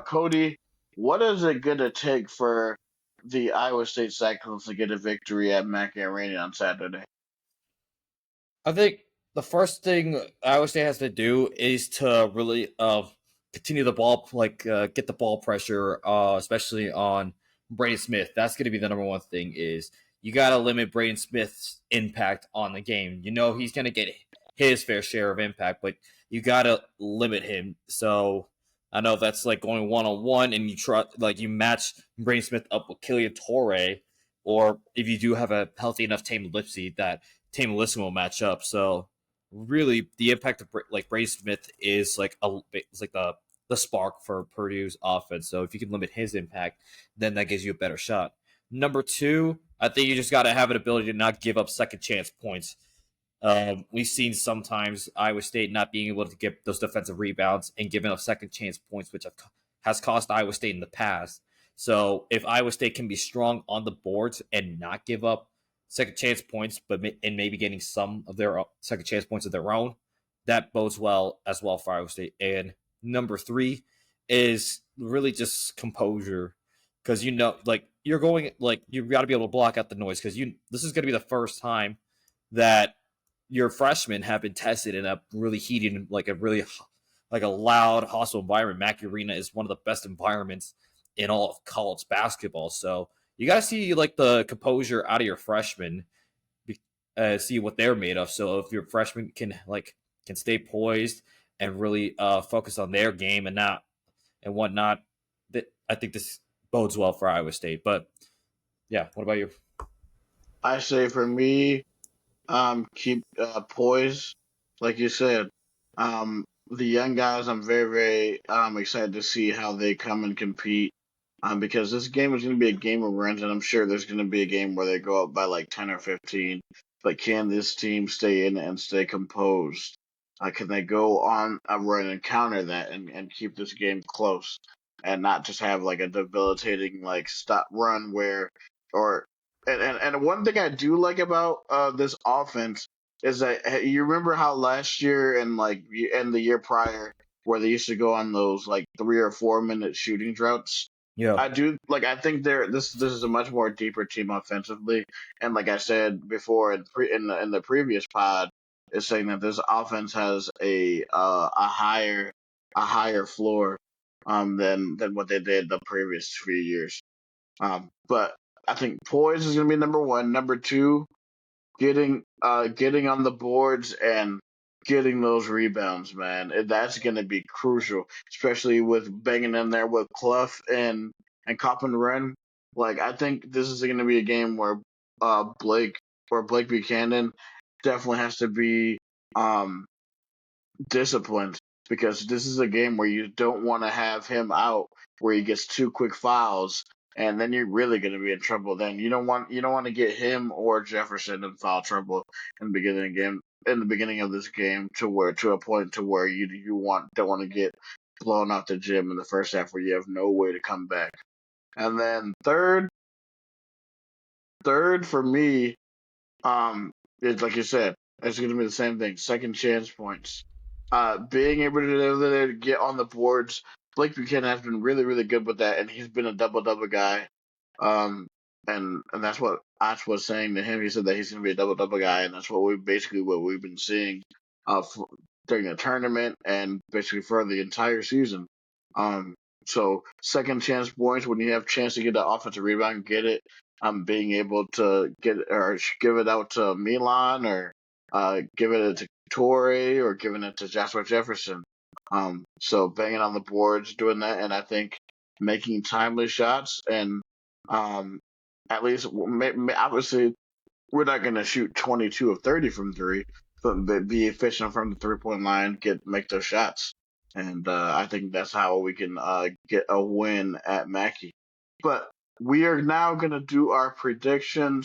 Cody, what is it going to take for the Iowa State Cyclones to get a victory at Mackey Arena on Saturday? I think the first thing Iowa State has to do is to really continue the ball, get the ball pressure, especially on Braden Smith. That's going to be the number one thing. Is you got to limit Braden Smith's impact on the game. You know he's going to get his fair share of impact, but you got to limit him. So I know that's like going 1-on-1, and you match Braden Smith up with Killian Torre, or if you do have a healthy enough Tame Lipsy that Tame Listen will match up. So really, the impact of Brady Smith is it's like the spark for Purdue's offense. So if you can limit his impact, then that gives you a better shot. Number two, I think you just got to have an ability to not give up second chance points. We've seen sometimes Iowa State not being able to get those defensive rebounds and giving up second chance points, which has cost Iowa State in the past. So if Iowa State can be strong on the boards and not give up second chance points, and maybe getting some of their second chance points of their own, that bodes well as well for Iowa State. And number three is really just composure, because you've got to be able to block out the noise, because this is going to be the first time that your freshmen have been tested in a really heated, like a loud, hostile environment. Mackey Arena is one of the best environments in all of college basketball, so you got to see like the composure out of your freshmen, see what they're made of. So if your freshmen can stay poised and really focus on their game and whatnot, that I think this bodes well for Iowa State. But yeah, what about you? I say for me, keep poise, like you said. The young guys, I'm very, very excited to see how they come and compete. Because this game is going to be a game of runs, and I'm sure there's going to be a game where they go up by like 10 or 15. But can this team stay in and stay composed? Can they go on a run and counter that and keep this game close and not just have like a debilitating like stop run where or and one thing I do like about this offense is that you remember how last year and and the year prior where they used to go on those like 3 or 4 minute shooting droughts. Yeah, I do like. I think this is a much more deeper team offensively, and like I said before in the previous pod, is saying that this offense has a higher floor than what they did the previous few years. But I think poise is going to be number one. Number two, getting on the boards and getting those rebounds, man. That's going to be crucial, especially with banging in there with Clough and Cop and Run. Like I think this is going to be a game where Blake Buchanan definitely has to be um disciplined, because this is a game where you don't want to have him out where he gets two quick fouls, and then you're really going to be in trouble. Then you don't want to get him or Jefferson in foul trouble in the beginning of the game, in the beginning of this game, to a point to where you don't want to get blown out the gym in the first half where you have no way to come back. And then third for me, it's like you said, it's going to be the same thing. Second chance points. Being able to get on the boards. Blake Buchanan has been really, really good with that, and he's been a double double guy. Um, and that's what Ash was saying to him. He said that he's going to be a double double guy, and that's what we've been seeing during the tournament and basically for the entire season. Um, so second chance points, when you have chance to get the offensive rebound, get it. Being able to get or give it out to Milan, or give it to Torrey, or giving it to Joshua Jefferson. So banging on the boards, doing that, and I think making timely shots, and um, at least obviously we're not going to shoot 22 of 30 from three, but be efficient from the 3 point line, make those shots, and I think that's how we can get a win at Mackey. But we are now going to do our predictions